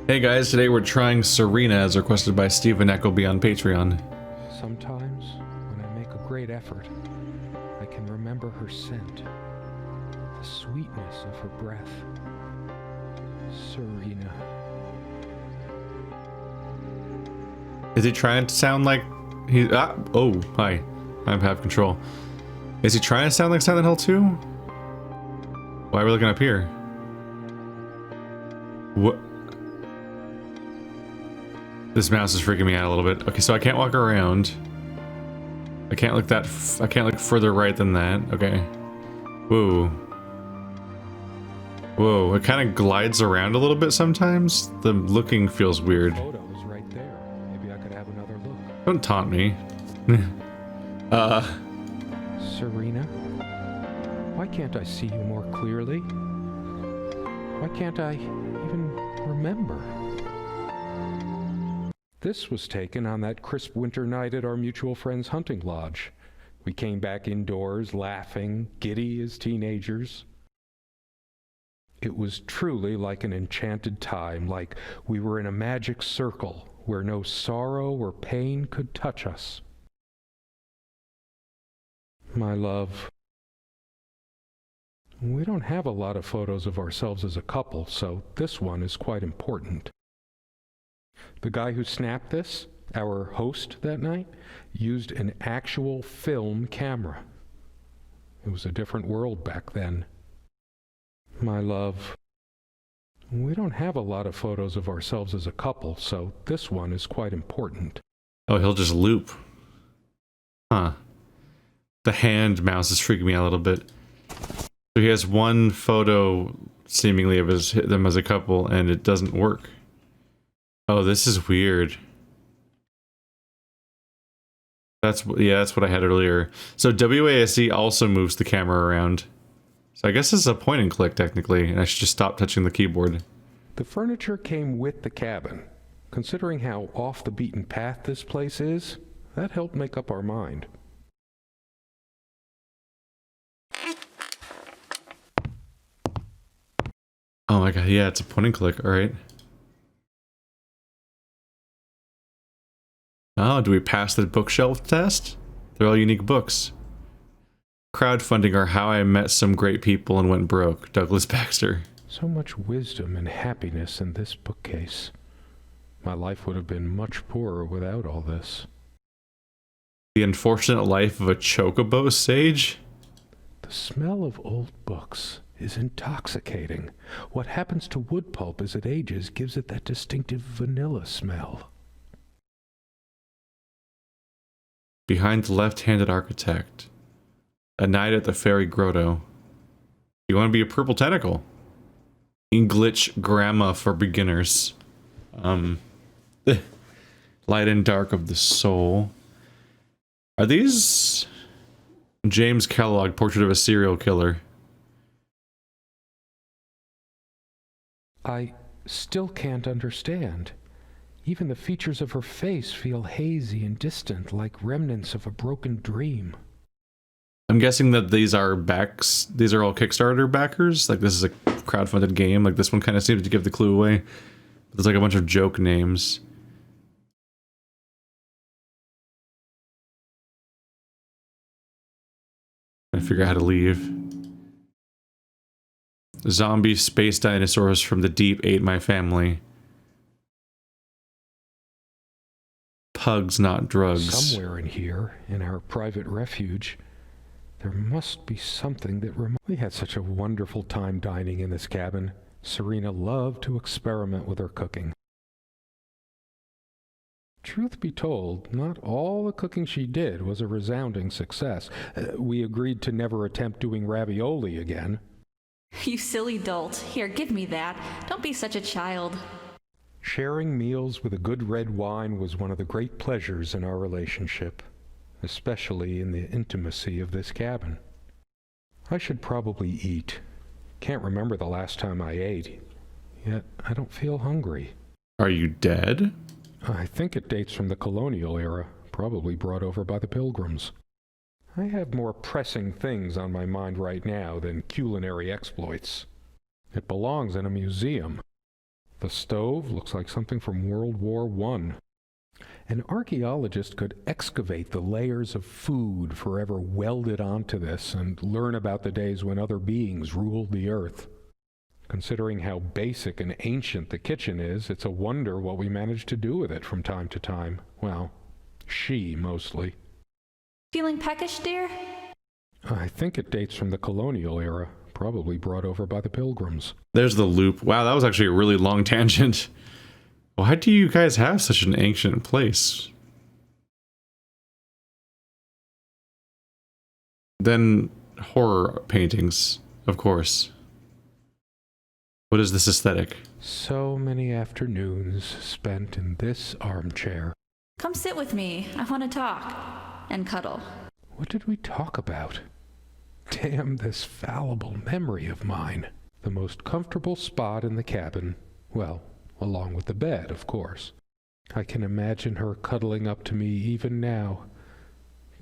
Hey guys, today we're trying Serena as requested by Stephen Eckleby on Patreon. Sometimes, when I make a great effort, I can remember her scent, the sweetness of her breath. Serena. Is he trying to sound like he? Oh, hi. I have control. Is he trying to sound like Silent Hill 2? Why are we looking up here? What? This mouse is freaking me out a little bit. Okay, so I can't walk around. I can't look that. I can't look further right than that. Okay. Whoa. Whoa. It kind of glides around a little bit sometimes. The looking feels weird. Photo is right there. Maybe I could have another look. Don't taunt me. Serena? Why can't I see you more clearly? Why can't I even remember? This was taken on that crisp winter night at our mutual friend's hunting lodge. We came back indoors, laughing, giddy as teenagers. It was truly like an enchanted time, like we were in a magic circle where no sorrow or pain could touch us. My love, we don't have a lot of photos of ourselves as a couple, so this one is quite important. The guy who snapped this, our host that night, used an actual film camera. It was a different world back then. My love, we don't have a lot of photos of ourselves as a couple, so this one is quite important. Oh, he'll just loop. Huh. The hand mouse is freaking me out a little bit. So he has one photo, seemingly, of them as a couple, and it doesn't work. Oh, this is weird. That's what I had earlier. So WASD also moves the camera around. So I guess this is a point and click technically, and I should just stop touching the keyboard. The furniture came with the cabin. Considering how off the beaten path this place is, that helped make up our mind. Oh my god, yeah, it's a point and click, alright. Oh, do we pass the bookshelf test? They're all unique books. Crowdfunding or How I Met Some Great People and Went Broke, Douglas Baxter. So much wisdom and happiness in this bookcase. My life would have been much poorer without all this. The Unfortunate Life of a Chocobo Sage? The smell of old books is intoxicating. What happens to wood pulp as it ages gives it that distinctive vanilla smell. Behind the Left-Handed Architect. A Night at the Fairy Grotto. You want to be a purple tentacle? English Grammar for Beginners. Light and Dark of the Soul. Are these James Kellogg, Portrait of a Serial Killer? I still can't understand. Even the features of her face feel hazy and distant, like remnants of a broken dream. I'm guessing that these are all Kickstarter backers. Like, this is a crowdfunded game. Like, this one kind of seems to give the clue away. There's like a bunch of joke names. I figure out how to leave. Zombie space dinosaurs from the deep ate my family. Pugs, not drugs. Somewhere in here, in our private refuge, there must be something that We had such a wonderful time dining in this cabin. Serena loved to experiment with her cooking. Truth be told, not all the cooking she did was a resounding success. We agreed to never attempt doing ravioli again. You silly dolt. Here, give me that. Don't be such a child. Sharing meals with a good red wine was one of the great pleasures in our relationship, especially in the intimacy of this cabin. I should probably eat. Can't remember the last time I ate, yet I don't feel hungry. Are you dead? I think it dates from the colonial era, probably brought over by the Pilgrims. I have more pressing things on my mind right now than culinary exploits. It belongs in a museum. The stove looks like something from World War I. An archaeologist could excavate the layers of food forever welded onto this and learn about the days when other beings ruled the earth. Considering how basic and ancient the kitchen is, it's a wonder what we managed to do with it from time to time. Well, she mostly. Feeling peckish, dear? I think it dates from the colonial era, probably brought over by the Pilgrims. There's the loop. Wow, that was actually a really long tangent. Why do you guys have such an ancient place? Then horror paintings, of course. What is this aesthetic? So many afternoons spent in this armchair. Come sit with me. I want to talk. And cuddle. What did we talk about? Damn this fallible memory of mine. The most comfortable spot in the cabin. Well, along with the bed, of course. I can imagine her cuddling up to me even now,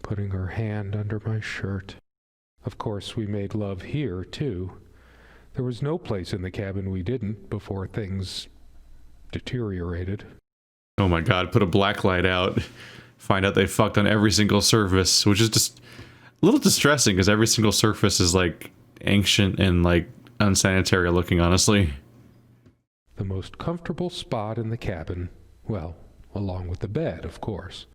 putting her hand under my shirt. Of course, we made love here, too. There was no place in the cabin we didn't before things deteriorated. Oh my god, put a black light out. Find out they fucked on every single surface, which is just a little distressing because every single surface is like ancient and like unsanitary looking, honestly. The most comfortable spot in the cabin. Well, along with the bed, of course.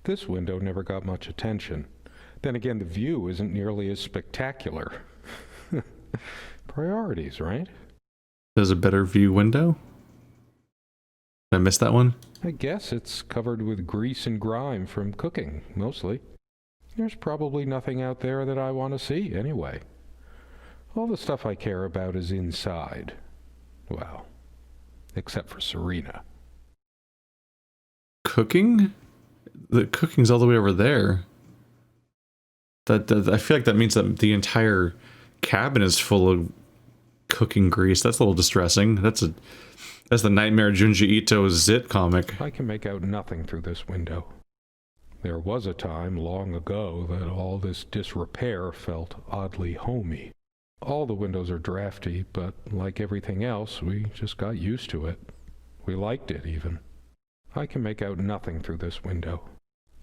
This window never got much attention. Then again, the view isn't nearly as spectacular. Priorities, right? There's a better view window? Did I miss that one? I guess it's covered with grease and grime from cooking, mostly. There's probably nothing out there that I want to see, anyway. All the stuff I care about is inside. Well, except for Serena. Cooking? The cooking's all the way over there. That I feel like that means that the entire cabin is full of cooking grease. That's a little distressing. That's the Nightmare Junji Ito Zit comic. I can make out nothing through this window. There was a time long ago that all this disrepair felt oddly homey. All the windows are drafty, but like everything else, we just got used to it. We liked it, even. I can make out nothing through this window.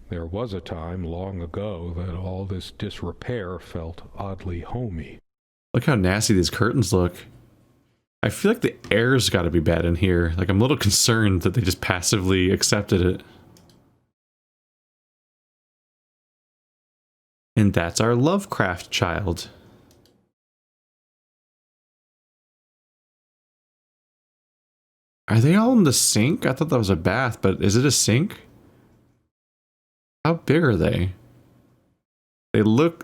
There was a time long ago that all this disrepair felt oddly homey. Look how nasty these curtains look. I feel like the air's got to be bad in here. Like, I'm a little concerned that they just passively accepted it. And that's our Lovecraft child. Are they all in the sink? I thought that was a bath, but is it a sink? How big are they?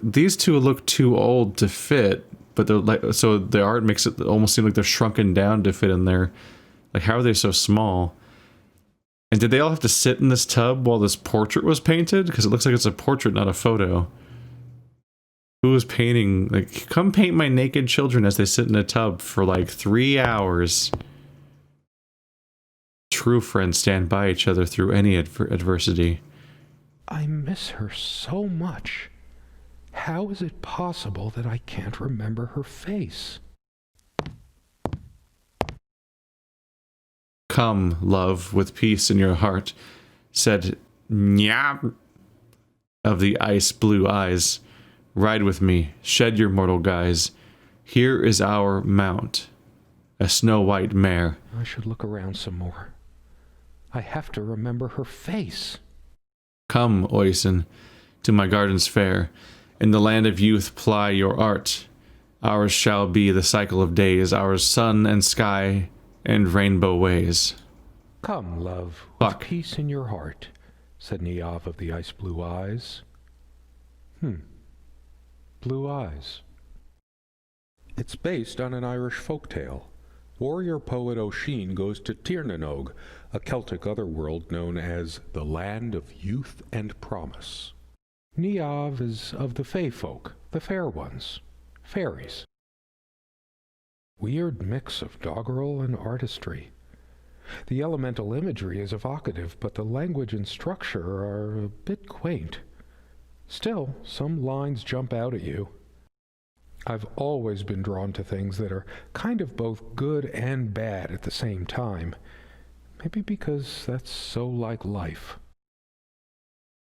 These two look too old to fit, but they're like, so the art makes it almost seem like they're shrunken down to fit in there. Like, how are they so small? And did they all have to sit in this tub while this portrait was painted? Because it looks like it's a portrait, not a photo. Who was painting, like, come paint my naked children as they sit in a tub for like 3 hours. True friends stand by each other through any adversity. I miss her so much. How is it possible that I can't remember her face? Come, love, with peace in your heart, said Nyam of the ice blue eyes. Ride with me, shed your mortal guise. Here is our mount, a snow-white mare. I should look around some more. I have to remember her face. Come, Oisin, to my gardens fair. In the land of youth ply your art. Ours shall be the cycle of days, ours sun and sky and rainbow ways. Come, love, Fuck. with peace in your heart, said Niav of the ice blue eyes. Blue eyes. It's based on an Irish folktale. Warrior poet O'Sheen goes to Tirnanog, a Celtic otherworld known as the Land of Youth and Promise. Niamh is of the Fey folk, the fair ones, fairies. Weird mix of doggerel and artistry. The elemental imagery is evocative, but the language and structure are a bit quaint. Still, some lines jump out at you. I've always been drawn to things that are kind of both good and bad at the same time. Maybe because that's so like life.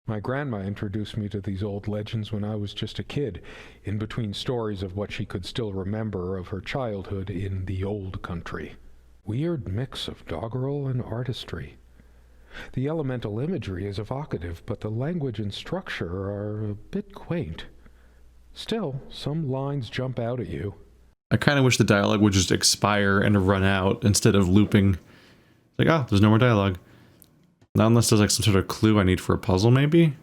My grandma introduced me to these old legends when I was just a kid, in between stories of what she could still remember of her childhood in the old country. Weird mix of doggerel and artistry. The elemental imagery is evocative, but the language and structure are a bit quaint. Still, some lines jump out at you. I kind of wish the dialogue would just expire and run out instead of looping. Like, oh, there's no more dialogue. Not unless there's like some sort of clue I need for a puzzle, maybe?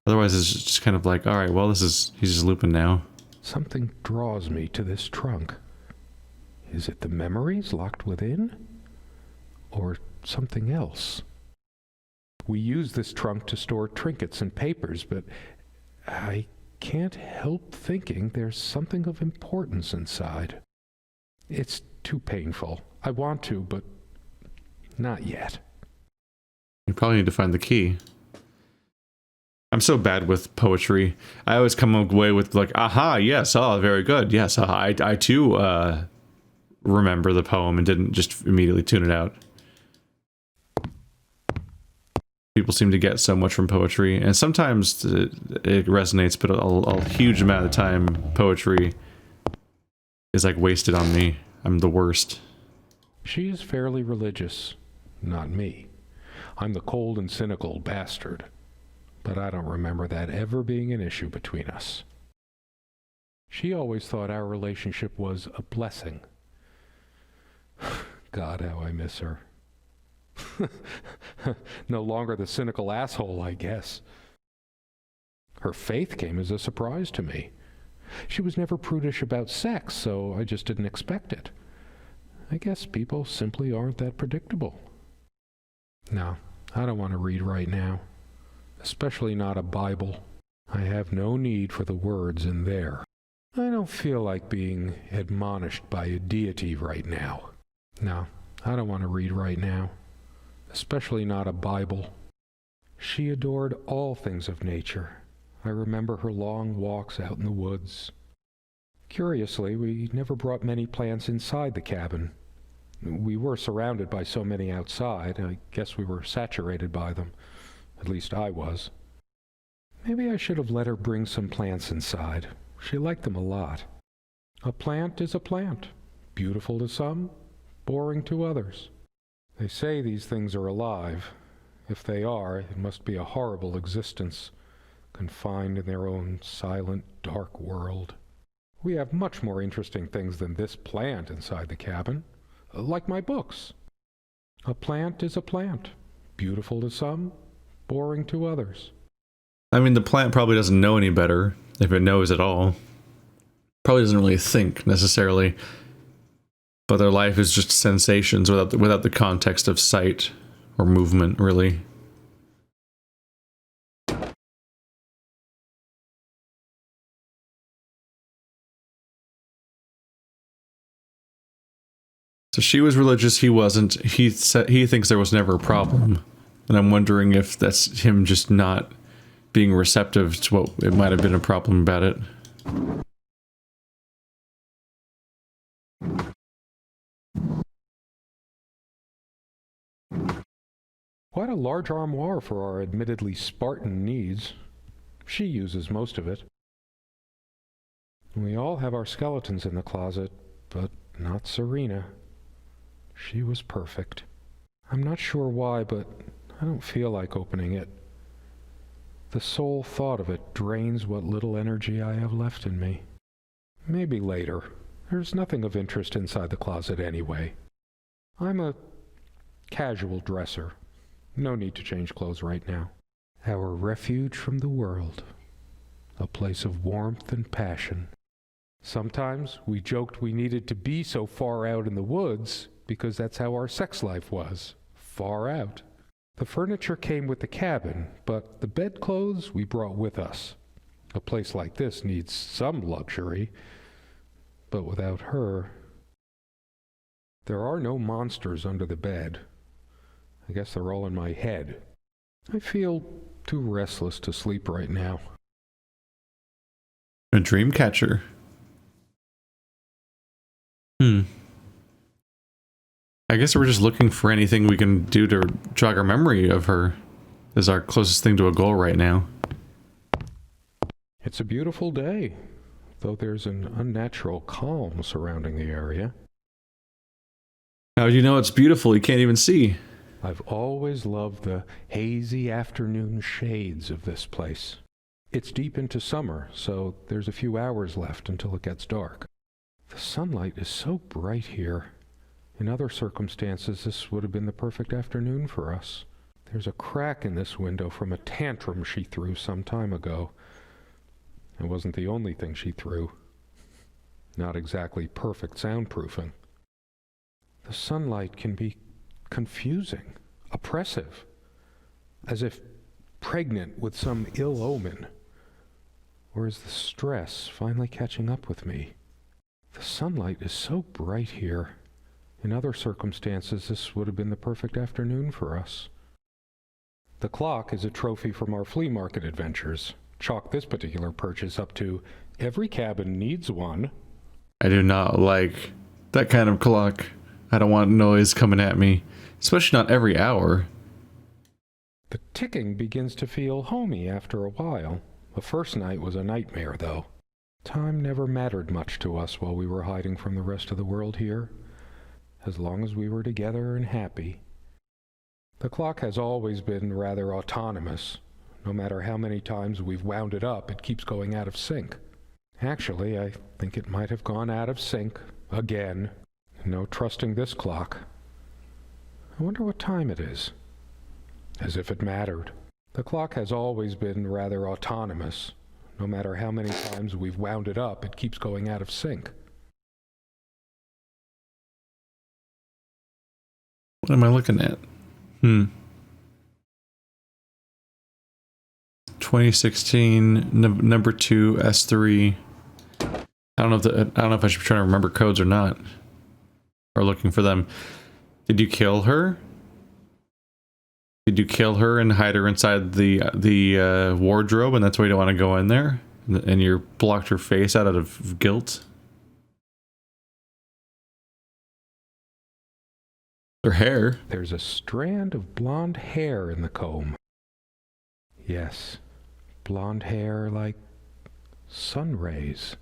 Otherwise, it's just kind of like, alright, well, he's just looping now. Something draws me to this trunk. Is it the memories locked within? Or something else? We use this trunk to store trinkets and papers, but I can't help thinking there's something of importance inside. It's too painful. I want to, but not yet. You probably need to find the key. I'm so bad with poetry. I always come away with like, aha, yes, oh, very good. Yes, I too remember the poem and didn't just immediately tune it out. People seem to get so much from poetry, and sometimes it resonates, but a huge amount of the time, poetry is like wasted on me. I'm the worst. She is fairly religious, not me. I'm the cold and cynical bastard, but I don't remember that ever being an issue between us. She always thought our relationship was a blessing. God, how I miss her. No longer the cynical asshole, I guess. Her faith came as a surprise to me. She was never prudish about sex, so I just didn't expect it. I guess people simply aren't that predictable. No, I don't want to read right now. Especially not a Bible. I have no need for the words in there. I don't feel like being admonished by a deity right now. No, I don't want to read right now. Especially not a Bible. She adored all things of nature. I remember her long walks out in the woods. Curiously, we never brought many plants inside the cabin. We were surrounded by so many outside, I guess we were saturated by them. At least I was. Maybe I should have let her bring some plants inside. She liked them a lot. A plant is a plant. Beautiful to some, boring to others. They say these things are alive. If they are, it must be a horrible existence, confined in their own silent, dark world. We have much more interesting things than this plant inside the cabin, like my books. A plant is a plant. Beautiful to some, boring to others. I mean, the plant probably doesn't know any better, if it knows at all. Probably doesn't really think, necessarily. But their life is just sensations without the context of sight or movement, really. So she was religious, he wasn't. He thinks there was never a problem. And I'm wondering if that's him just not being receptive to what it might have been a problem about it. Quite a large armoire for our admittedly Spartan needs. She uses most of it. We all have our skeletons in the closet, but not Serena. She was perfect. I'm not sure why, but I don't feel like opening it. The sole thought of it drains what little energy I have left in me. Maybe later. There's nothing of interest inside the closet anyway. I'm a casual dresser. No need to change clothes right now. Our refuge from the world. A place of warmth and passion. Sometimes we joked we needed to be so far out in the woods because that's how our sex life was. Far out. The furniture came with the cabin, but the bedclothes we brought with us. A place like this needs some luxury, but without her... There are no monsters under the bed. I guess they're all in my head. I feel too restless to sleep right now. A dream catcher. Hmm. I guess we're just looking for anything we can do to jog our memory of her. Is our closest thing to a goal right now. It's a beautiful day, though there's an unnatural calm surrounding the area. How do you know it's beautiful? You can't even see. I've always loved the hazy afternoon shades of this place. It's deep into summer, so there's a few hours left until it gets dark. The sunlight is so bright here. In other circumstances, this would have been the perfect afternoon for us. There's a crack in this window from a tantrum she threw some time ago. It wasn't the only thing she threw. Not exactly perfect soundproofing. The sunlight can be confusing, oppressive, as if pregnant with some ill omen. Or is the stress finally catching up with me? The sunlight is so bright here. In other circumstances, this would have been the perfect afternoon for us. The clock is a trophy from our flea market adventures. Chalk this particular purchase up to every cabin needs one. I do not like that kind of clock. I don't want noise coming at me, especially not every hour. The ticking begins to feel homey after a while. The first night was a nightmare, though. Time never mattered much to us while we were hiding from the rest of the world here, as long as we were together and happy. The clock has always been rather autonomous. No matter how many times we've wound it up, it keeps going out of sync. Actually, I think it might have gone out of sync again. No trusting this clock. I wonder what time it is. As if it mattered. The clock has always been rather autonomous. No matter how many times we've wound it up, it keeps going out of sync. What am I looking at? 2016 number 2 S3. I don't know if I should be trying to remember codes or not, or looking for them. Did you kill her? Did you kill her and hide her inside the wardrobe, and that's why you don't want to go in there, and you blocked her face out of guilt? Her hair. There's a strand of blonde hair in the comb. Yes, blonde hair like sun rays.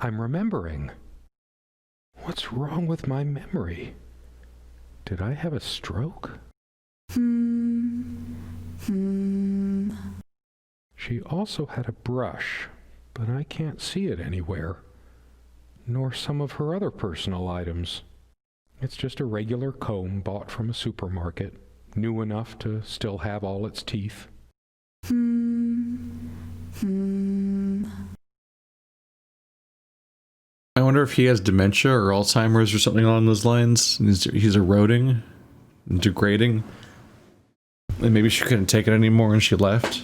I'm remembering. What's wrong with my memory? Did I have a stroke? She also had a brush, but I can't see it anywhere, nor some of her other personal items. It's just a regular comb bought from a supermarket, new enough to still have all its teeth. I wonder if he has dementia or Alzheimer's or something along those lines. He's eroding, degrading. And maybe she couldn't take it anymore and she left.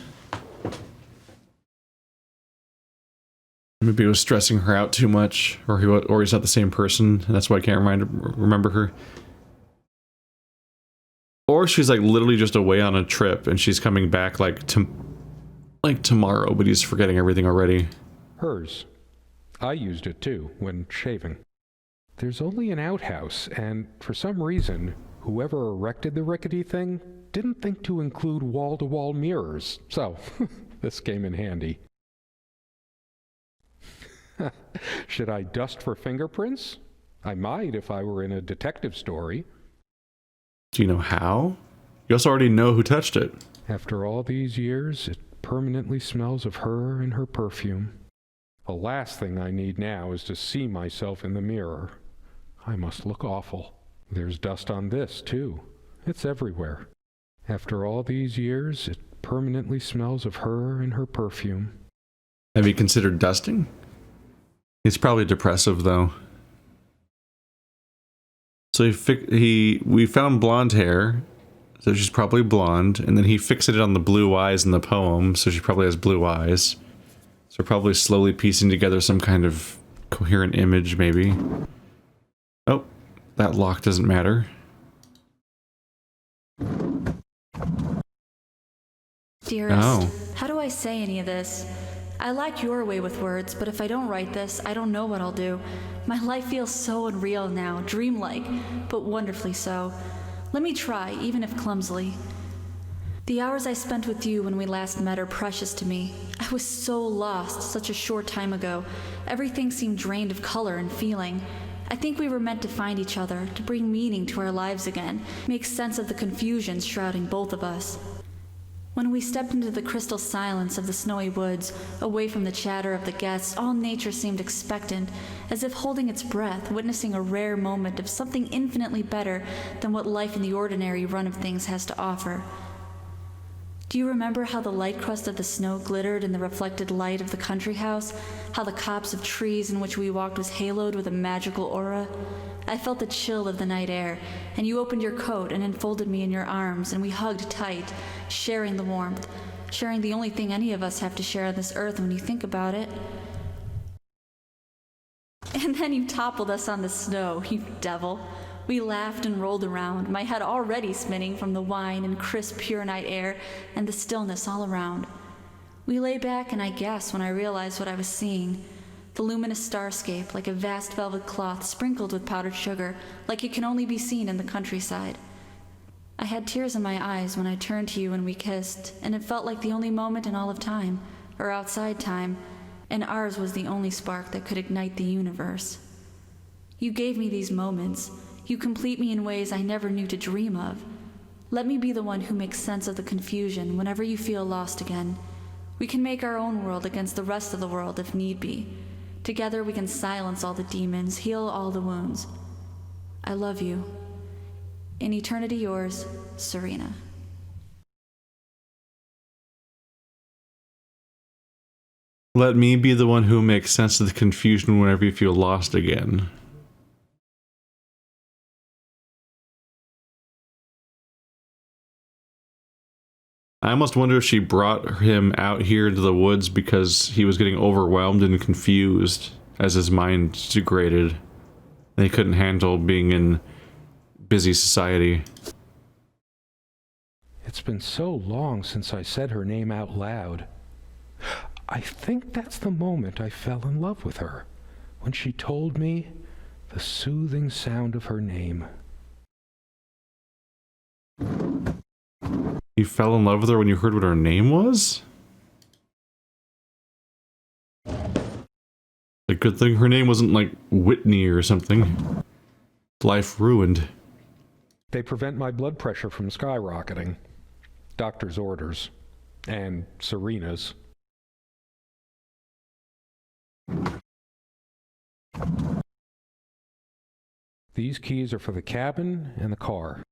Maybe it was stressing her out too much, or he's not the same person, and that's why I can't remember her. Or she's like literally just away on a trip, and she's coming back like tomorrow, but he's forgetting everything already. Hers. I used it too when shaving. There's only an outhouse, and for some reason, whoever erected the rickety thing didn't think to include wall-to-wall mirrors, so this came in handy. Should I dust for fingerprints? I might if I were in a detective story. Do you know how? You also already know who touched it. After all these years, it permanently smells of her and her perfume. The last thing I need now is to see myself in the mirror. I must look awful. There's dust on this, too. It's everywhere. After all these years, it permanently smells of her and her perfume. Have you considered dusting? It's probably depressive, though. So we found blonde hair, so she's probably blonde, and then he fixated on the blue eyes in the poem, so she probably has blue eyes. So we're probably slowly piecing together some kind of coherent image, maybe. Oh, that lock doesn't matter. Dearest, Oh. how do I say any of this? I like your way with words, but if I don't write this, I don't know what I'll do. My life feels so unreal now, dreamlike, but wonderfully so. Let me try, even if clumsily. The hours I spent with you when we last met are precious to me. I was so lost such a short time ago. Everything seemed drained of color and feeling. I think we were meant to find each other, to bring meaning to our lives again, make sense of the confusion shrouding both of us. When we stepped into the crystal silence of the snowy woods, away from the chatter of the guests, all nature seemed expectant, as if holding its breath, witnessing a rare moment of something infinitely better than what life in the ordinary run of things has to offer. Do you remember how the light crust of the snow glittered in the reflected light of the country house? How the copse of trees in which we walked was haloed with a magical aura? I felt the chill of the night air, and you opened your coat and enfolded me in your arms, and we hugged tight, sharing the warmth, sharing the only thing any of us have to share on this earth when you think about it. And then you toppled us on the snow, you devil. We laughed and rolled around, my head already spinning from the wine and crisp, pure night air and the stillness all around. We lay back, and I gasped when I realized what I was seeing. The luminous starscape, like a vast velvet cloth sprinkled with powdered sugar, like it can only be seen in the countryside. I had tears in my eyes when I turned to you and we kissed, and it felt like the only moment in all of time, or outside time, and ours was the only spark that could ignite the universe. You gave me these moments. You complete me in ways I never knew to dream of. Let me be the one who makes sense of the confusion whenever you feel lost again. We can make our own world against the rest of the world if need be. Together we can silence all the demons, heal all the wounds. I love you. In eternity yours, Serena. Let me be the one who makes sense of the confusion whenever you feel lost again. I almost wonder if she brought him out here into the woods because he was getting overwhelmed and confused as his mind degraded. And he couldn't handle being in busy society. It's been so long since I said her name out loud. I think that's the moment I fell in love with her, when she told me the soothing sound of her name. You fell in love with her when you heard what her name was? A good thing her name wasn't like Whitney or something. Life ruined. They prevent my blood pressure from skyrocketing. Doctor's orders. And Serena's. These keys are for the cabin and the car.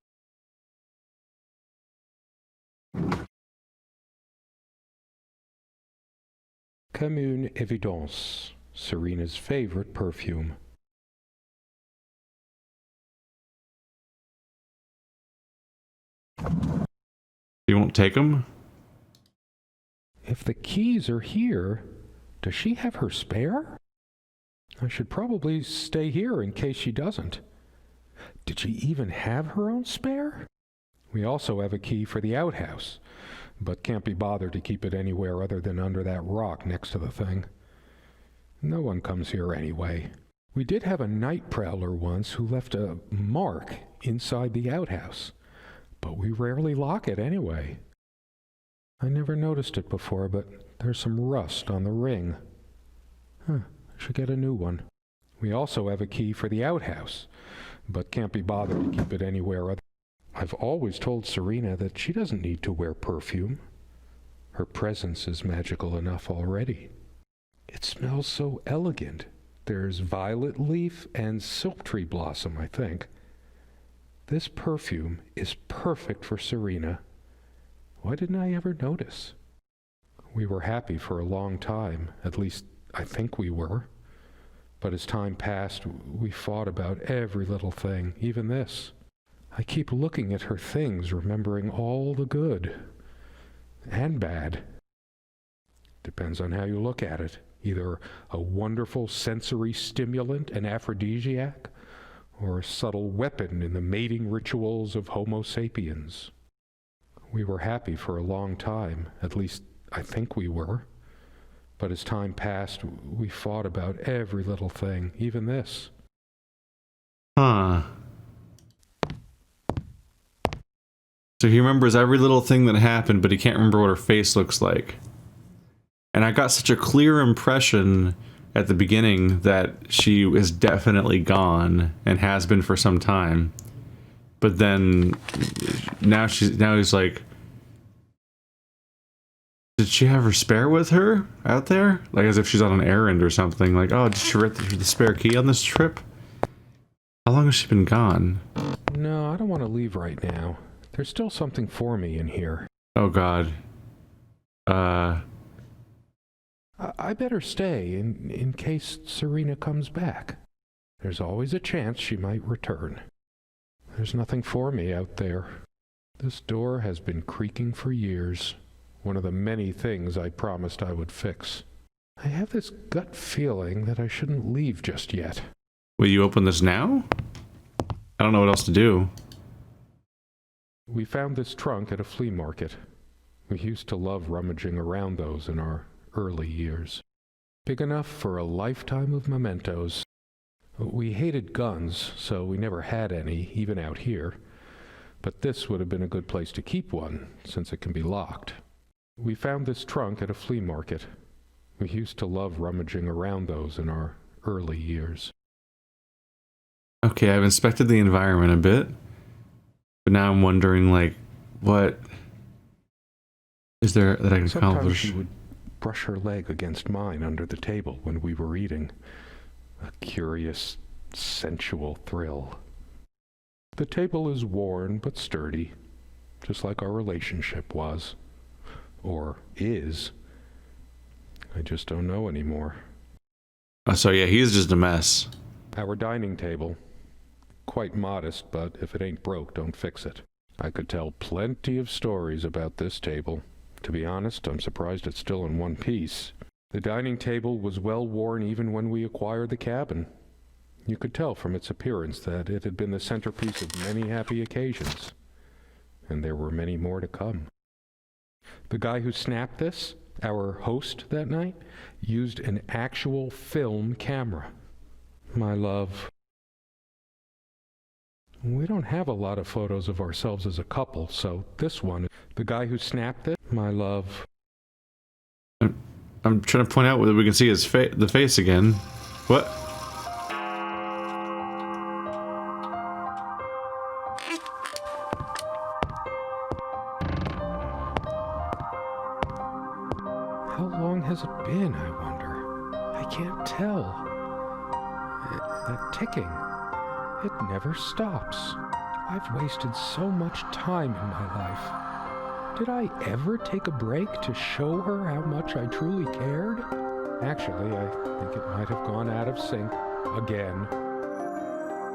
Comme une évidence, Serena's favorite perfume. You won't take them? If the keys are here, does she have her spare? I should probably stay here in case she doesn't. Did she even have her own spare? We also have a key for the outhouse, but can't be bothered to keep it anywhere other than under that rock next to the thing. No one comes here anyway. We did have a night prowler once who left a mark inside the outhouse, but we rarely lock it anyway. I never noticed it before, but there's some rust on the ring. I should get a new one. We also have a key for the outhouse, but can't be bothered to keep it anywhere other. I've always told Serena that she doesn't need to wear perfume. Her presence is magical enough already. It smells so elegant. There's violet leaf and silk tree blossom, I think. This perfume is perfect for Serena. Why didn't I ever notice? We were happy for a long time, at least I think we were. But as time passed, we fought about every little thing, even this. I keep looking at her things, remembering all the good and bad. Depends on how you look at it. Either a wonderful sensory stimulant and aphrodisiac, or a subtle weapon in the mating rituals of Homo sapiens. We were happy for a long time, at least I think we were. But as time passed, we fought about every little thing, even this. Huh. So he remembers every little thing that happened, but he can't remember what her face looks like. And I got such a clear impression at the beginning that she is definitely gone and has been for some time. But then now he's like, did she have her spare with her out there? Like as if she's on an errand or something. Like, oh, did she write the spare key on this trip? How long has she been gone? No, I don't want to leave right now. There's still something for me in here. Oh God. I better stay in case Serena comes back. There's always a chance she might return. There's nothing for me out there. This door has been creaking for years. One of the many things I promised I would fix. I have this gut feeling that I shouldn't leave just yet. Will you open this now? I don't know what else to do. We found this trunk at a flea market. We used to love rummaging around those in our early years. Big enough for a lifetime of mementos. We hated guns, so we never had any, even out here. But this would have been a good place to keep one, since it can be locked. We found this trunk at a flea market. We used to love rummaging around those in our early years. Okay, I've inspected the environment a bit. But now I'm wondering, like, what is there that I can accomplish? Sometimes she would brush her leg against mine under the table when we were eating. A curious, sensual thrill. The table is worn but sturdy, just like our relationship was. Or is. I just don't know anymore. So yeah, he's just a mess. Our dining table. Quite modest, but if it ain't broke, don't fix it. I could tell plenty of stories about this table. To be honest, I'm surprised it's still in one piece. The dining table was well worn even when we acquired the cabin. You could tell from its appearance that it had been the centerpiece of many happy occasions. And there were many more to come. The guy who snapped this, our host that night, used an actual film camera. My love. We don't have a lot of photos of ourselves as a couple, so this one, the guy who snapped it, my love. I'm trying to point out whether we can see his the face again. What? How long has it been, I wonder? I can't tell. That ticking, it never stops. I've wasted so much time in my life. Did I ever take a break to show her how much I truly cared? Actually, I think it might have gone out of sync again.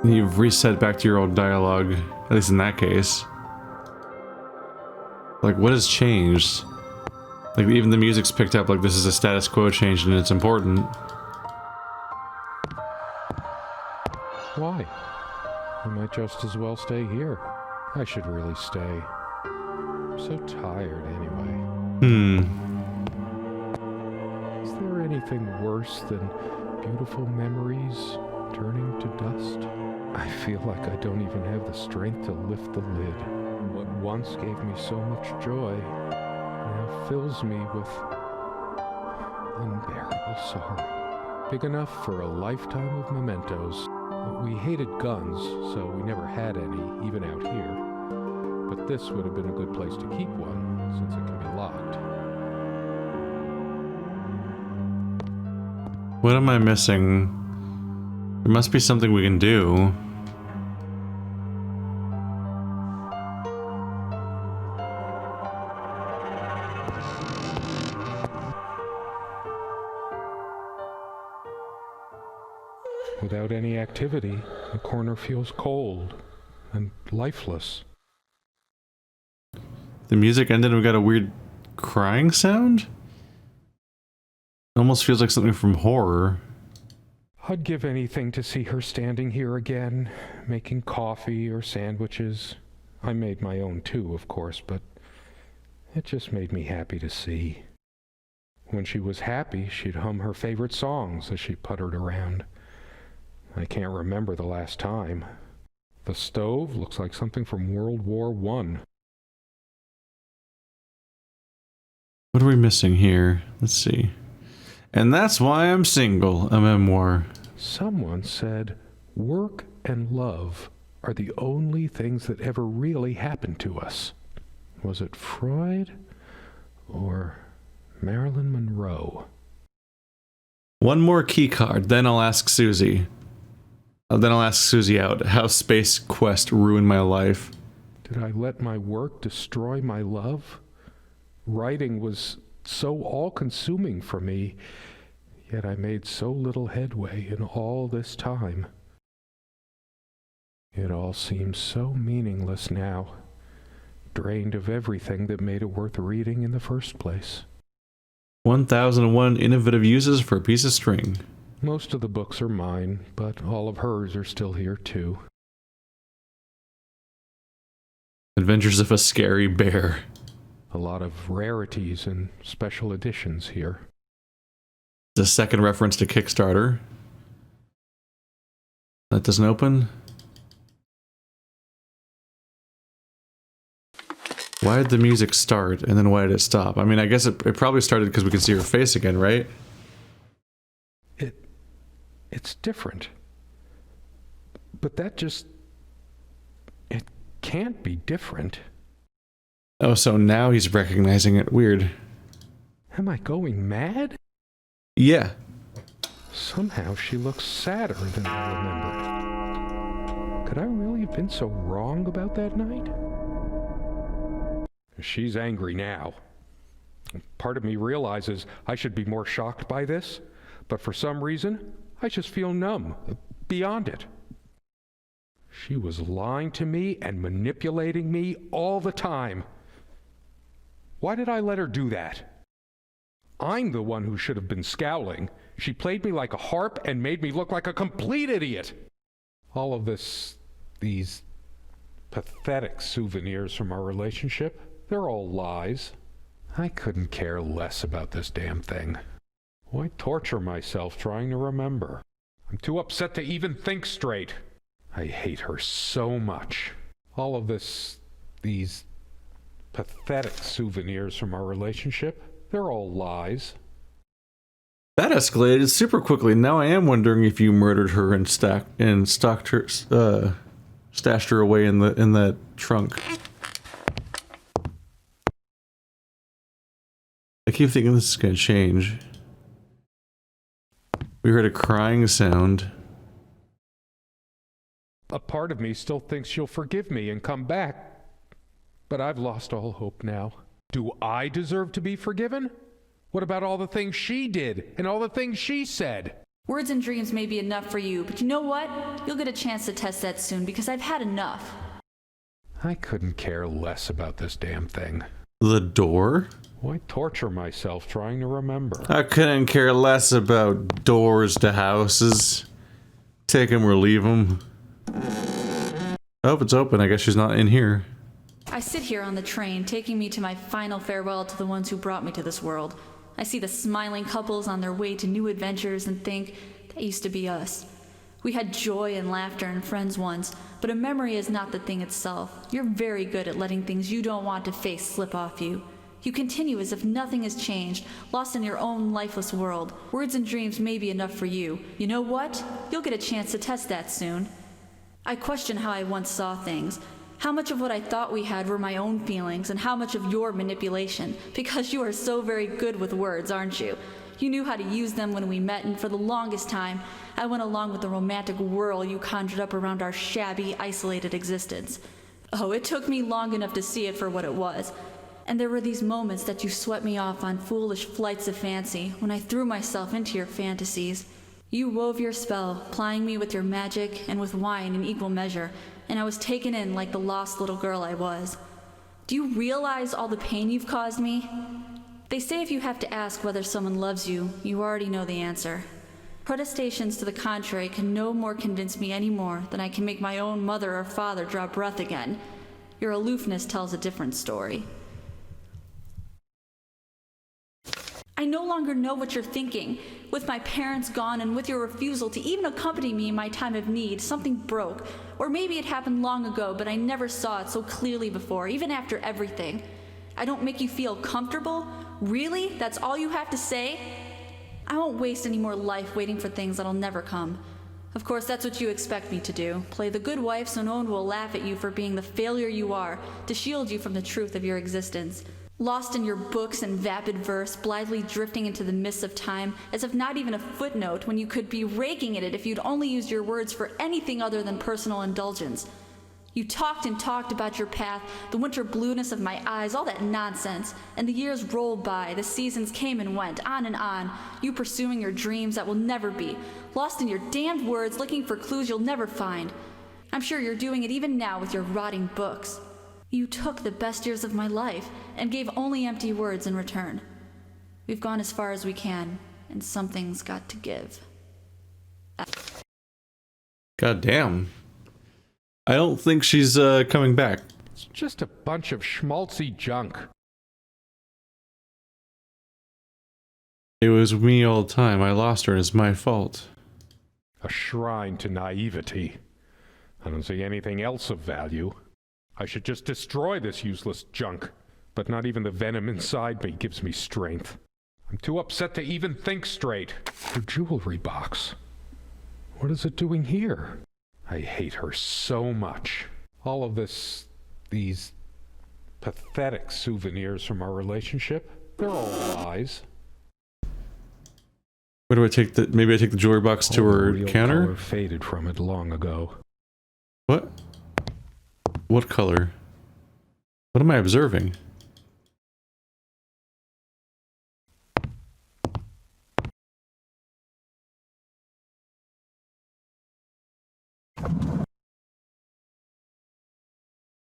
You've reset back to your old dialogue, at least in that case. Like, what has changed? Like, even the music's picked up like this is a status quo change and it's important. Why? I might just as well stay here. I should really stay. I'm so tired anyway. Is there anything worse than beautiful memories turning to dust? I feel like I don't even have the strength to lift the lid. What once gave me so much joy now fills me with unbearable sorrow. Big enough for a lifetime of mementos. We hated guns, so we never had any, even out here. But this would have been a good place to keep one, since it can be locked. What am I missing? There must be something we can do. Without any activity, the corner feels cold and lifeless. The music ended and we got a weird crying sound? It almost feels like something from horror. I'd give anything to see her standing here again, making coffee or sandwiches. I made my own too, of course, but it just made me happy to see. When she was happy, she'd hum her favorite songs as she puttered around. I can't remember the last time. The stove looks like something from World War I. What are we missing here? Let's see. And That's Why I'm Single, a memoir. Someone said, work and love are the only things that ever really happened to us. Was it Freud or Marilyn Monroe? One more key card, then I'll ask Susie. Then I'll ask Susie out how Space Quest ruined my life. Did I let my work destroy my love? Writing was so all-consuming for me, yet I made so little headway in all this time. It all seems so meaningless now, drained of everything that made it worth reading in the first place. 1001 innovative uses for a piece of string. Most of the books are mine, but all of hers are still here too. Adventures of a Scary Bear. A lot of rarities and special editions here. The second reference to Kickstarter. That doesn't open. Why did the music start and then why did it stop? I mean, I guess it probably started because we can see her face again, right? It's different. But that just... it can't be different. Oh, so now he's recognizing it. Weird. Am I going mad? Yeah. Somehow she looks sadder than I remembered. Could I really have been so wrong about that night? She's angry now. Part of me realizes I should be more shocked by this, but for some reason, I just feel numb, beyond it. She was lying to me and manipulating me all the time. Why did I let her do that? I'm the one who should have been scowling. She played me like a harp and made me look like a complete idiot. All of these pathetic souvenirs from our relationship, they're all lies. I couldn't care less about this damn thing. Why torture myself trying to remember? I'm too upset to even think straight. I hate her so much. All of these pathetic souvenirs from our relationship, they're all lies. That escalated super quickly. Now I am wondering if you murdered her and stashed her away in the trunk. I keep thinking this is gonna change. We heard a crying sound. A part of me still thinks she'll forgive me and come back, but I've lost all hope now. Do I deserve to be forgiven? What about all the things she did and all the things she said? Words and dreams may be enough for you, but you know what? You'll get a chance to test that soon because I've had enough. I couldn't care less about this damn thing. The door? Why torture myself trying to remember? I couldn't care less about doors to houses. Take them or leave them. Oh, it's open. I guess she's not in here. I sit here on the train, taking me to my final farewell to the ones who brought me to this world. I see the smiling couples on their way to new adventures and think, that used to be us. We had joy and laughter and friends once, but a memory is not the thing itself. You're very good at letting things you don't want to face slip off you. You continue as if nothing has changed, lost in your own lifeless world. Words and dreams may be enough for you. You know what? You'll get a chance to test that soon. I question how I once saw things. How much of what I thought we had were my own feelings, and how much of your manipulation, because you are so very good with words, aren't you? You knew how to use them when we met, and for the longest time, I went along with the romantic whirl you conjured up around our shabby, isolated existence. Oh, it took me long enough to see it for what it was. And there were these moments that you swept me off on foolish flights of fancy, when I threw myself into your fantasies. You wove your spell, plying me with your magic and with wine in equal measure, and I was taken in like the lost little girl I was. Do you realize all the pain you've caused me? They say if you have to ask whether someone loves you, you already know the answer. Protestations to the contrary can no more convince me any more than I can make my own mother or father draw breath again. Your aloofness tells a different story. I I no longer know what you're thinking. With my parents gone and with your refusal to even accompany me in my time of need, something broke. Or maybe it happened long ago, but I never saw it so clearly before, even after everything. I don't make you feel comfortable? Really? That's all you have to say? I won't waste any more life waiting for things that'll never come. Of course, that's what you expect me to do. Play the good wife so no one will laugh at you for being the failure you are, to shield you from the truth of your existence. Lost in your books and vapid verse, blithely drifting into the mists of time, as if not even a footnote when you could be raking at it if you'd only used your words for anything other than personal indulgence. You talked and talked about your path, the winter blueness of my eyes, all that nonsense, and the years rolled by, the seasons came and went, on, you pursuing your dreams that will never be, lost in your damned words, looking for clues you'll never find. I'm sure you're doing it even now with your rotting books. You took the best years of my life and gave only empty words in return. We've gone as far as we can, and something's got to give. God damn. I don't think she's coming back. It's just a bunch of schmaltzy junk. It was me all the time. I lost her and it's my fault. A shrine to naivety. I don't see anything else of value. I should just destroy this useless junk. But not even the venom inside me gives me strength. I'm too upset to even think straight. Her jewelry box. What is it doing here? I hate her so much. All of these pathetic souvenirs from our relationship, they're all lies. Where do I take the, maybe I take the jewelry box to her Real counter? color faded from it long ago. What? What color? What am I observing?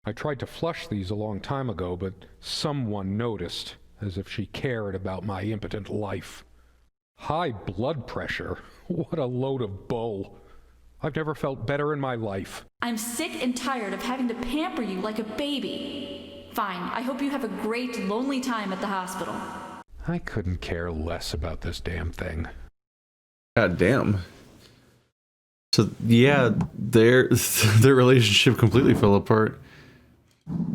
I tried to flush these a long time ago, but someone noticed, as if she cared about my impotent life. High blood pressure? What a load of bull. I've never felt better in my life. I'm sick and tired of having to pamper you like a baby. Fine, I hope you have a great, lonely time at the hospital. I couldn't care less about this damn thing. God damn. So yeah, their relationship completely fell apart.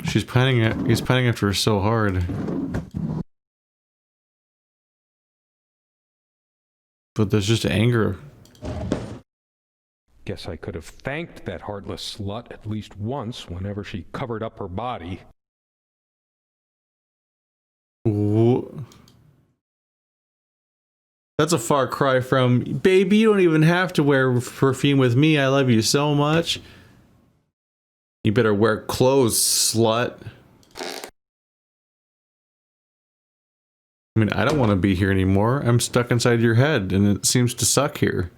He's pining after her so hard. But there's just anger. Guess I could have thanked that heartless slut at least once whenever she covered up her body. Ooh. That's a far cry from, baby, you don't even have to wear perfume with me. I love you so much. You better wear clothes, slut. I mean, I don't want to be here anymore. I'm stuck inside your head, and it seems to suck here.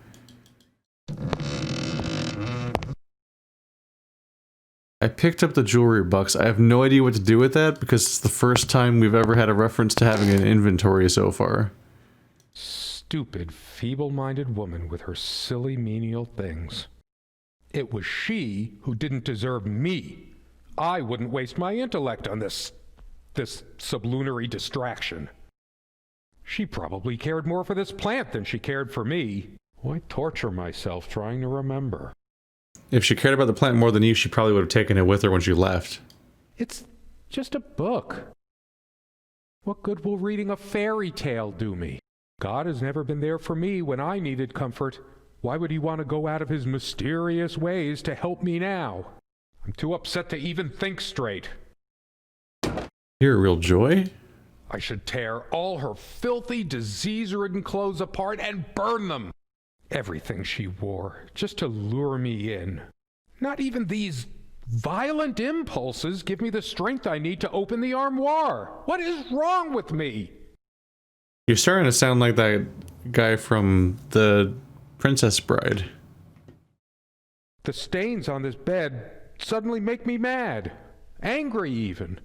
I picked up the jewelry box. I have no idea what to do with that, because it's the first time we've ever had a reference to having an inventory so far. Stupid, feeble-minded woman with her silly menial things. It was she who didn't deserve me. I wouldn't waste my intellect on this sublunary distraction. She probably cared more for this plant than she cared for me. Why torture myself trying to remember? If she cared about the plant more than you, she probably would have taken it with her when she left. It's just a book. What good will reading a fairy tale do me? God has never been there for me when I needed comfort. Why would he want to go out of his mysterious ways to help me now? I'm too upset to even think straight. You're a real joy? I should tear all her filthy, disease-ridden clothes apart and burn them. Everything she wore, just to lure me in. Not even these violent impulses give me the strength I need to open the armoire. What is wrong with me? You're starting to sound like that guy from the Princess Bride. The stains on this bed suddenly make me mad. Angry, even.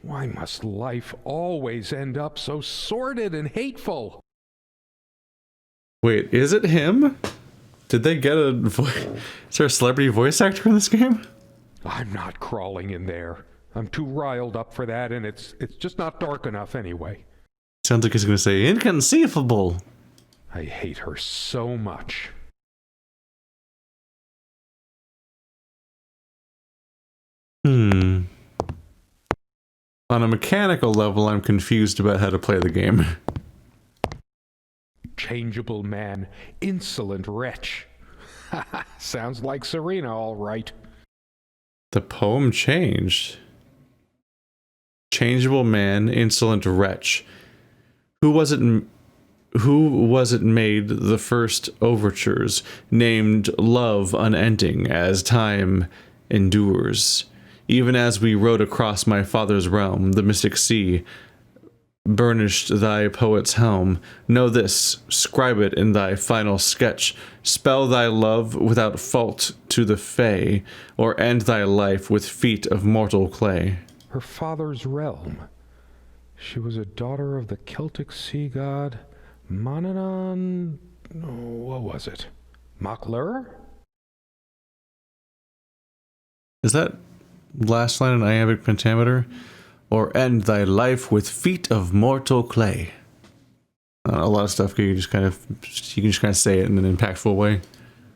Why must life always end up so sordid and hateful? Wait, is it him? Did they get a voice? Is there a celebrity voice actor in this game? I'm not crawling in there. I'm too riled up for that, and it's just not dark enough anyway. Sounds like he's going to say, inconceivable. I hate her so much. On a mechanical level, I'm confused about how to play the game. Changeable man, insolent wretch. Sounds like Serena, all right. The poem changed. Changeable man, insolent wretch. Who was it made the first overtures, named love unending as time endures? Even as we rode across my father's realm, the mystic sea burnished thy poet's helm. Know this, scribe it in thy final sketch. Spell thy love without fault to the fey, or end thy life with feet of mortal clay. Her father's realm. She was a daughter of the Celtic sea god Manannán. What was it? Maclur? Is that last line in iambic pentameter? Or end thy life with feet of mortal clay. A lot of stuff you can just kind of say it in an impactful way.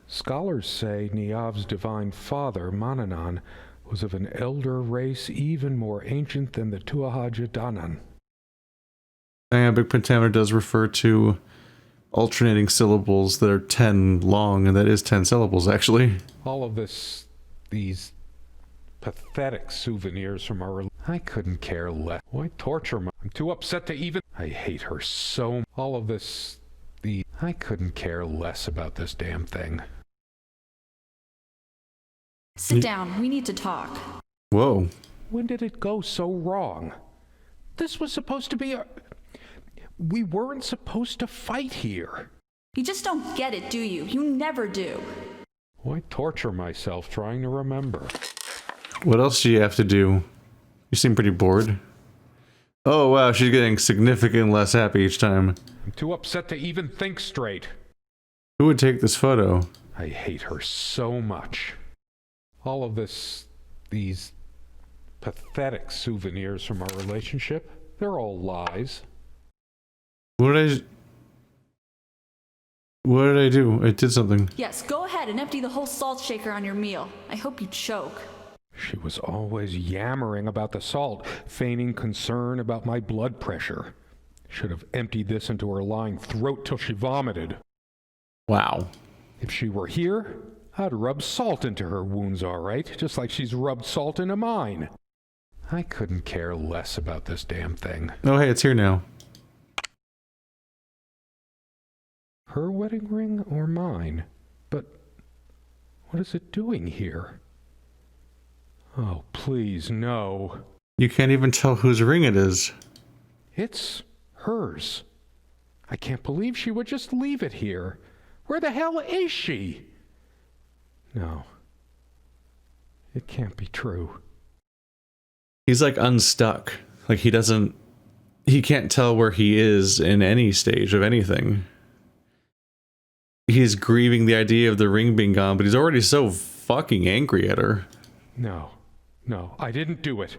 Scholars say Niamh's divine father, Manannán, was of an elder race even more ancient than the Tuatha Danann. Iambic pentameter does refer to alternating syllables that are 10 long, and that is 10 syllables, actually. All of these pathetic souvenirs from our... I couldn't care less. Why torture me? I'm too upset to even... I hate her so... All of I couldn't care less about this damn thing. Sit down. We need to talk. Whoa. When did it go so wrong? This was supposed to be a... We weren't supposed to fight here. You just don't get it, do you? You never do. Why torture myself trying to remember? What else do you have to do? You seem pretty bored. Oh wow, she's getting significantly less happy each time. I'm too upset to even think straight. Who would take this photo? I hate her so much. All of these pathetic souvenirs from our relationship, they're all lies. What did I do? I did something. Yes, go ahead and empty the whole salt shaker on your meal. I hope you choke. She was always yammering about the salt, feigning concern about my blood pressure. Should have emptied this into her lying throat till she vomited. Wow. If she were here, I'd rub salt into her wounds, all right, just like she's rubbed salt into mine. I couldn't care less about this damn thing. Oh hey, it's here now. Her wedding ring or mine? But what is it doing here? Oh, please, no. You can't even tell whose ring it is. It's hers. I can't believe she would just leave it here. Where the hell is she? No. It can't be true. He's like unstuck. Like he can't tell where he is in any stage of anything. He's grieving the idea of the ring being gone, but he's already so fucking angry at her. No, I didn't do it.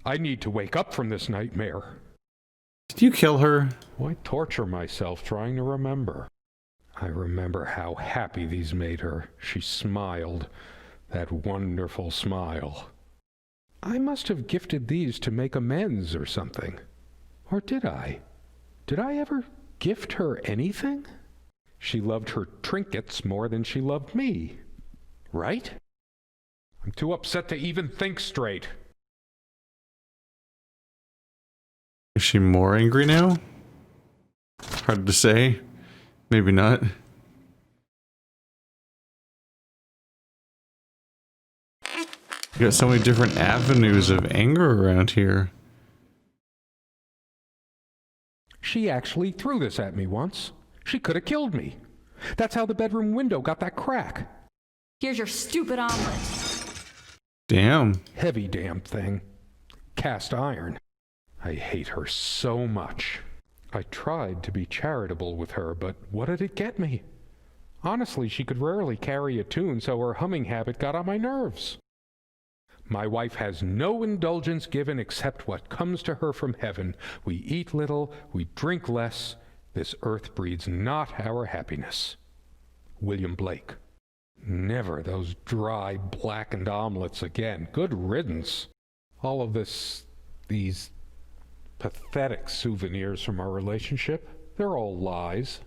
I need to wake up from this nightmare. Did you kill her? Why torture myself trying to remember? I remember how happy these made her. She smiled. That wonderful smile. I must have gifted these to make amends or something. Or did I? Did I ever gift her anything? She loved her trinkets more than she loved me. Right? I'm too upset to even think straight. Is she more angry now? Hard to say. Maybe not. You got so many different avenues of anger around here. She actually threw this at me once. She could have killed me. That's how the bedroom window got that crack. Here's your stupid omelet. Damn. Heavy damn thing. Cast iron. I hate her so much. I tried to be charitable with her, but what did it get me? Honestly, she could rarely carry a tune, so her humming habit got on my nerves. My wife has no indulgence given except what comes to her from heaven. We eat little, we drink less. This earth breeds not our happiness. William Blake. Never those dry, blackened omelets again. Good riddance. All of these pathetic souvenirs from our relationship, they're all lies.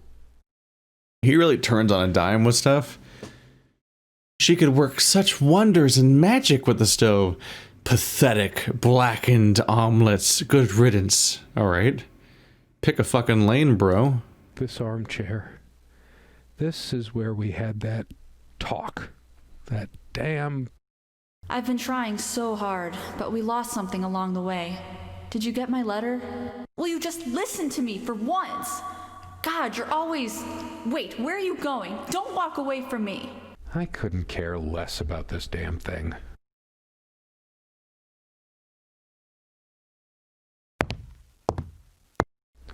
He really turns on a dime with stuff. She could work such wonders and magic with the stove. Pathetic, blackened omelets. Good riddance. All right. Pick a fucking lane, bro. This armchair. This is where we had that talk. That damn... I've been trying so hard, but we lost something along the way. Did you get my letter? Will you just listen to me for once? God, you're always... Wait, where are you going? Don't walk away from me. I couldn't care less about this damn thing.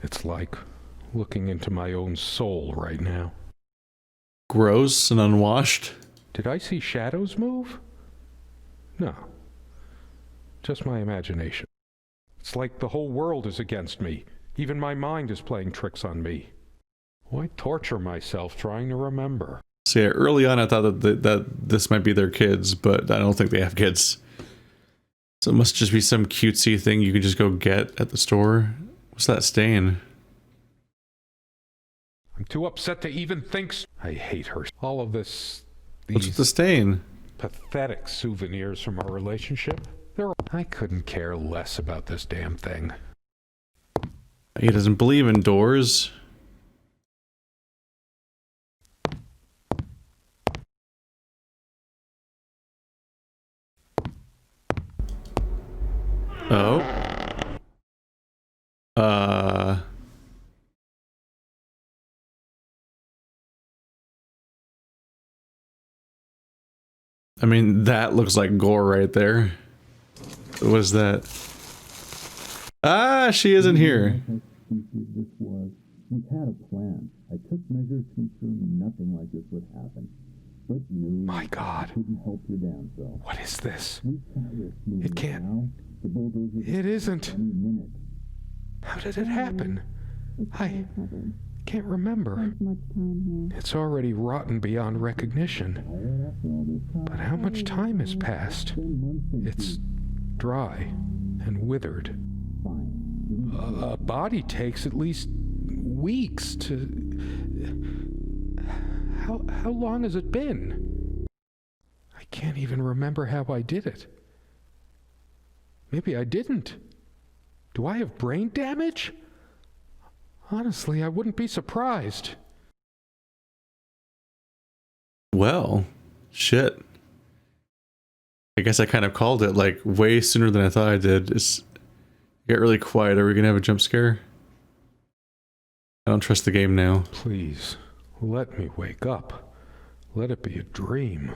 It's like looking into my own soul right now. Gross and unwashed. Did I see shadows move? No. Just my imagination. It's like the whole world is against me. Even my mind is playing tricks on me. Why torture myself trying to remember? So yeah, early on I thought that this might be their kids, but I don't think they have kids. So it must just be some cutesy thing you can just go get at the store. What's that stain? I'm too upset to even think. I hate her. All of these What's the stain? pathetic souvenirs from our relationship. I couldn't care less about this damn thing. He doesn't believe in doors. Oh. I mean, that looks like gore right there. What is that? Ah, she isn't here. This was. We had a plan. I took measures to ensure nothing like this would happen. But you My God. couldn't help your damn self. What is this? We can't risk moving It can't. now. The bulldozer It isn't. any minute. How did it happen? I can't remember. Much time here. It's already rotten beyond recognition. Tired after all this time? But how much time has passed? 10 months since It's dry and withered. fine. A body takes at least weeks to... How long has it been? I can't even remember how I did it. Maybe I didn't. Do I have brain damage? Honestly, I wouldn't be surprised. Well, shit. I guess I kind of called it like way sooner than I thought I did. It's get really quiet. Are we gonna have a jump scare? I don't trust the game now. Please, let me wake up. Let it be a dream.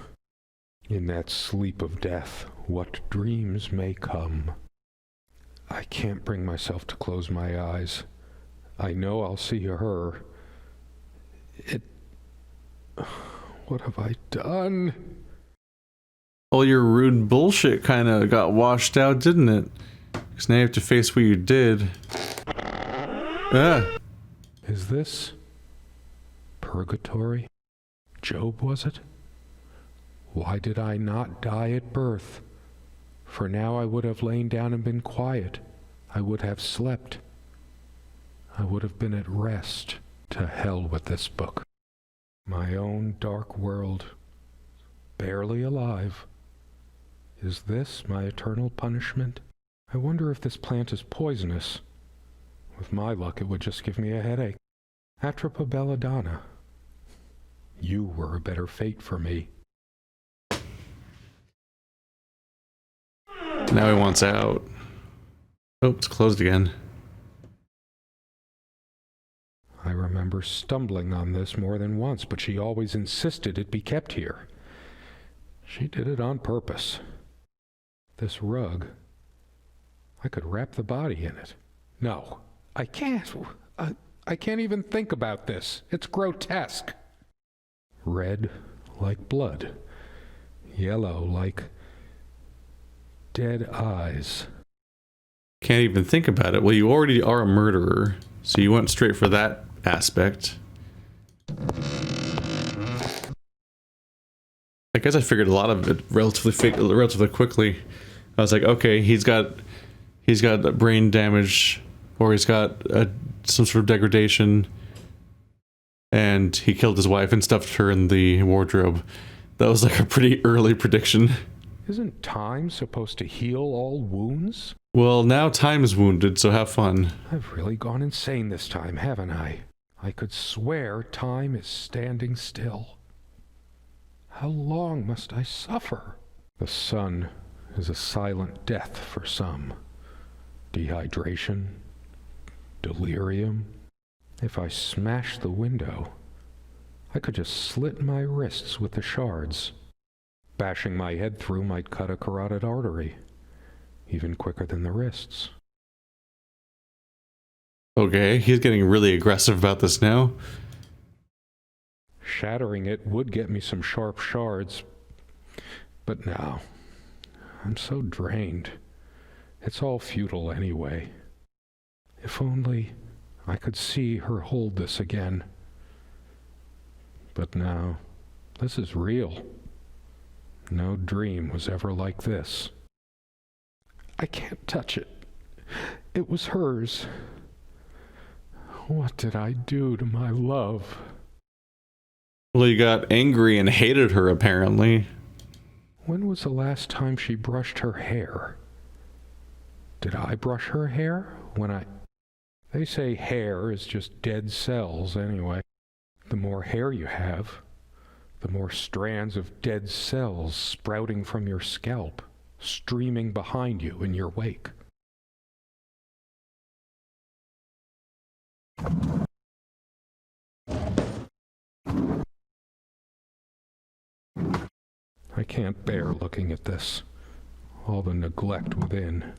In that sleep of death, what dreams may come. I can't bring myself to close my eyes. I know I'll see her. What have I done? All your rude bullshit kind of got washed out, didn't it? Because now you have to face what you did. Ah. Is this purgatory? Job, was it? Why did I not die at birth? For now I would have lain down and been quiet. I would have slept. I would have been at rest. To hell with this book. My own dark world. Barely alive. Is this my eternal punishment? I wonder if this plant is poisonous. With my luck, it would just give me a headache. Atropa belladonna. You were a better fate for me. Now he wants out. Oh, it's closed again. I remember stumbling on this more than once, but she always insisted it be kept here. She did it on purpose. This rug, I could wrap the body in it. No, I can't. I can't even think about this. It's grotesque. Red like blood. Yellow like... Dead eyes. Can't even think about it. Well, you already are a murderer, so you went straight for that aspect. I guess I figured a lot of it relatively quickly. I was like, okay, he's got brain damage, or he's got some sort of degradation, and he killed his wife and stuffed her in the wardrobe. That was like a pretty early prediction. Isn't time supposed to heal all wounds? Well, now time is wounded, so have fun. I've really gone insane this time, haven't I? I could swear time is standing still. How long must I suffer? The sun is a silent death for some. Dehydration, delirium. If I smashed the window, I could just slit my wrists with the shards. Bashing my head through might cut a carotid artery, even quicker than the wrists. Okay, he's getting really aggressive about this now. Shattering it would get me some sharp shards, but now I'm so drained. It's all futile anyway. If only I could see her hold this again. But now, this is real. No dream was ever like this. I can't touch it. It was hers. What did I do to my love? Well, you got angry and hated her, apparently. When was the last time she brushed her hair? Did I brush her hair? They say hair is just dead cells anyway. The more hair you have, the more strands of dead cells sprouting from your scalp, streaming behind you in your wake. I can't bear looking at this, all the neglect within.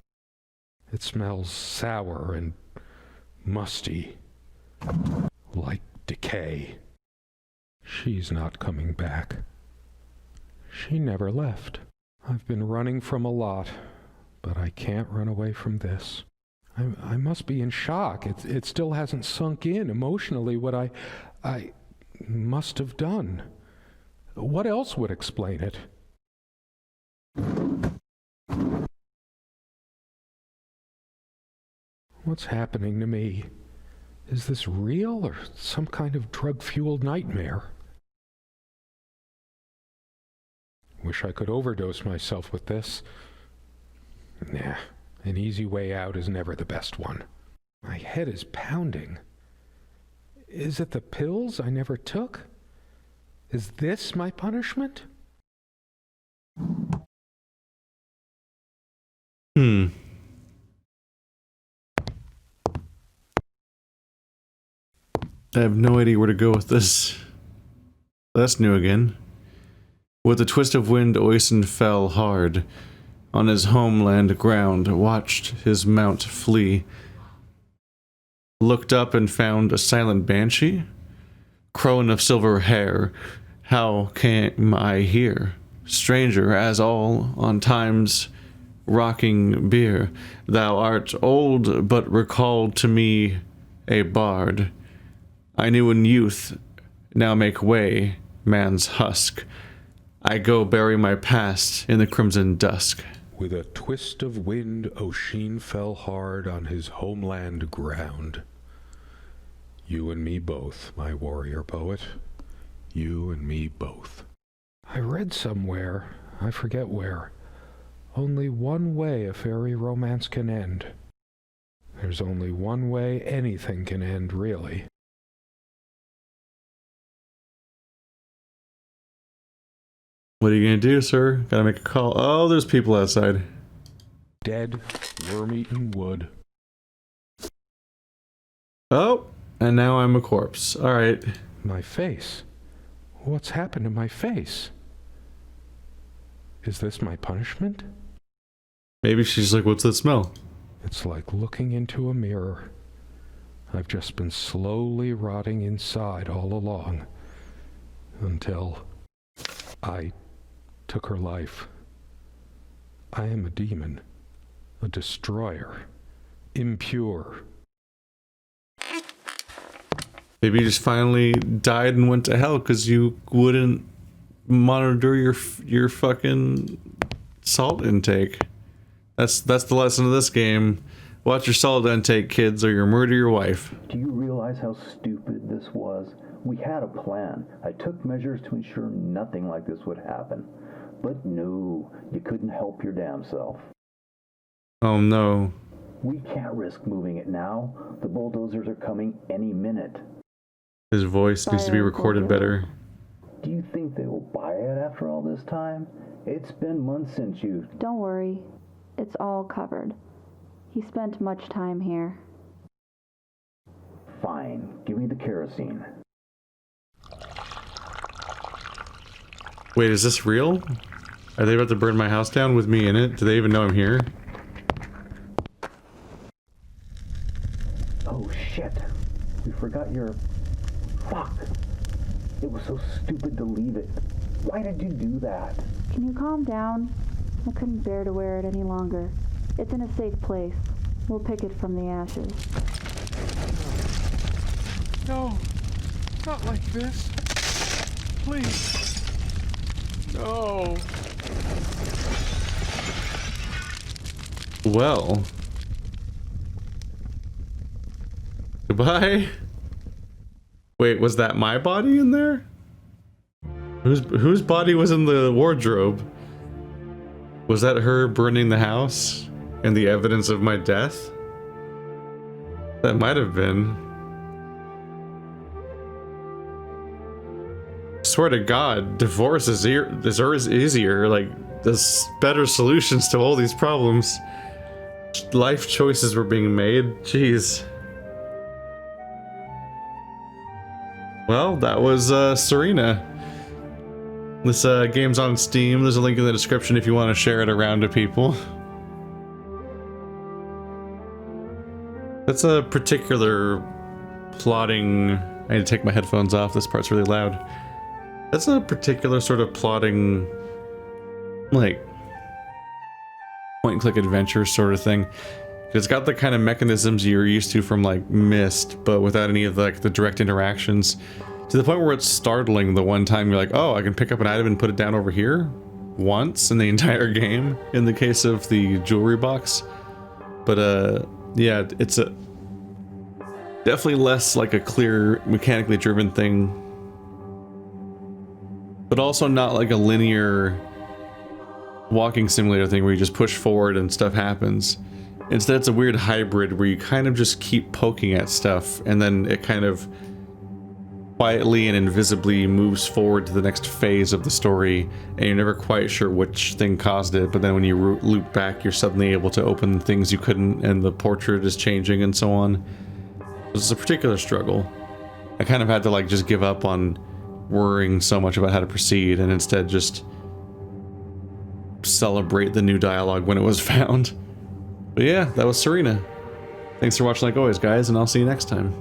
It smells sour and musty, like decay. She's not coming back. She never left. I've been running from a lot, but I can't run away from this. I must be in shock. It still hasn't sunk in emotionally what I must have done. What else would explain it? What's happening to me? Is this real or some kind of drug-fueled nightmare? Wish I could overdose myself with this. Nah, an easy way out is never the best one. My head is pounding. Is it the pills I never took? Is this my punishment? I have no idea where to go with this. That's new again. With a twist of wind, Oisin fell hard. On his homeland ground, watched his mount flee. Looked up and found a silent banshee? Crone of silver hair, how came I here? Stranger as all on time's rocking bier. Thou art old, but recalled to me a bard. I knew in youth, now make way, man's husk. I go bury my past in the crimson dusk. With a twist of wind, Oisin fell hard on his homeland ground. You and me both, my warrior poet. You and me both. I read somewhere, I forget where, only one way a fairy romance can end. There's only one way anything can end, really. What are you gonna do, sir? Gotta make a call. Oh, there's people outside. Dead, worm-eaten wood. Oh, and now I'm a corpse. Alright. My face? What's happened to my face? Is this my punishment? Maybe she's like, what's that smell? It's like looking into a mirror. I've just been slowly rotting inside all along. Until I took her life. I am a demon, a destroyer, impure. Maybe you just finally died and went to hell because you wouldn't monitor your fucking salt intake. That's the lesson of this game. Watch your salt intake, kids, or you'll murder your wife. Do you realize how stupid this was? We had a plan. I took measures to ensure nothing like this would happen. But no, you couldn't help your damn self. Oh no. We can't risk moving it now. The bulldozers are coming any minute. His voice needs to be recorded better. Do you think they will buy it after all this time? It's been months since you... Don't worry. It's all covered. He spent much time here. Fine. Give me the kerosene. Wait, is this real? Are they about to burn my house down with me in it? Do they even know I'm here? Oh shit. We forgot your... Fuck. It was so stupid to leave it. Why did you do that? Can you calm down? I couldn't bear to wear it any longer. It's in a safe place. We'll pick it from the ashes. No, not like this. Please. No. Well. Goodbye. Wait, was that my body in there? Whose body was in the wardrobe? Was that her burning the house and the evidence of my death? That might have been. Swear to God, divorce is easier. Like, there's better solutions to all these problems. Life choices were being made. Jeez. Well, that was Serena. This game's on Steam. There's a link in the description if you want to share it around to people. That's a particular plotting... I need to take my headphones off. This part's really loud. That's a particular sort of plotting, like, point-and-click adventure sort of thing. It's got the kind of mechanisms you're used to from, like, Myst, but without any of the direct interactions. To the point where it's startling the one time you're like, oh, I can pick up an item and put it down over here? Once in the entire game, in the case of the jewelry box. But, yeah, it's a... definitely less like a clear, mechanically driven thing. But also not like a linear walking simulator thing where you just push forward and stuff happens. Instead, it's a weird hybrid where you kind of just keep poking at stuff and then it kind of quietly and invisibly moves forward to the next phase of the story, and you're never quite sure which thing caused it, but then when you loop back, you're suddenly able to open things you couldn't, and the portrait is changing and so on. It's a particular struggle. I kind of had to like just give up on worrying so much about how to proceed and instead just celebrate the new dialogue when it was found. But yeah, that was Serena. Thanks for watching like always, guys, and I'll see you next time.